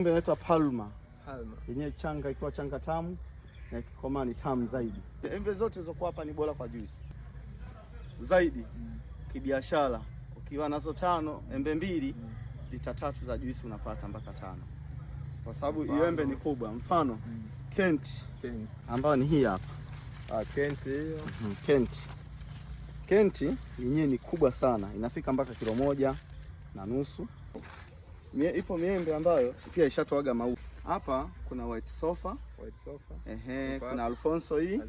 Inaitwa Palma. Yenyewe changa ikiwa changa tamu na ikikomaa ni tamu zaidi. Embe zote zilizokuwa hapa ni bora kwa juice zaidi. Kibiashara ukiwa nazo 5 embe 2 lita 3 za juice unapata mpaka 5, kwa sababu hiyo embe ni kubwa. Mfano Kent ambayo ni hii hapa. Kent hiyo. Kent yenyewe ni kubwa sana, inafika mpaka 1.5 kilo. Ipo miembe ambayo pia ishatoaga maua. Hapa kuna white sofa. Kuna Alfonso hii.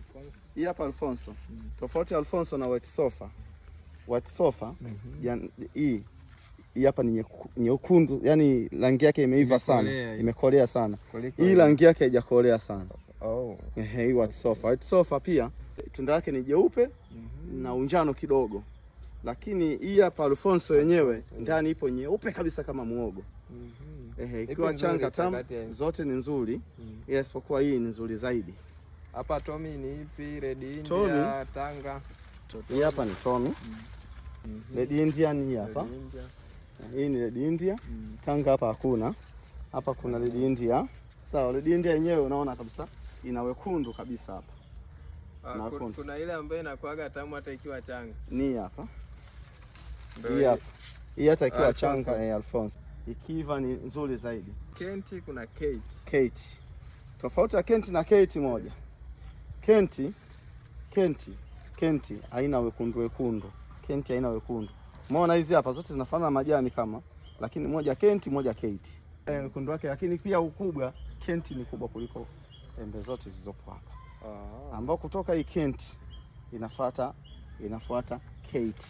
Hii hapa Alfonso. Tofauti Alfonso na white sofa. White sofa hii hapa ni nyekundu, yani rangi yake imeiva sana, imekolea sana. Hii rangi yake haijakolea sana. Hii white sofa. White sofa pia tunda lake ni jeupe na unjano kidogo. Lakini hii hapa Alfonso yenyewe ndani ipo nyeupe kabisa kama muogo. Ikiwa changa tamu zote ni nzuri, isipokuwa hii ni nzuri zaidi. Hapa Tommy ni ipi? Red India, Tanga. Hii hapa ni Tommy. Red India ni hapa. Hii ni Red India. Tanga hapa hakuna. Hapa kuna Red India. Sawa, Red India yenyewe unaona kabisa ina wekundu kabisa hapa. Kuna ile ambayo inakuaga tamu hata ikiwa changa. Ni hapa. Hii hapa. Hii hata ikiwa changa Alfonso. Ikiva ni nzuri zaidi. Kent kuna Kate. Kate. Tofauti ya Kent na Kate moja. Kent haina wekundu. Kent haina wekundu. Umeona hizi hapa zote zinafanana majani kama, lakini moja Kent, moja Kate. Wekundu wake, lakini pia ukubwa Kent ni kubwa kuliko embe zote zilizopo hapa. Ambao kutoka hii Kent inafuata Kate.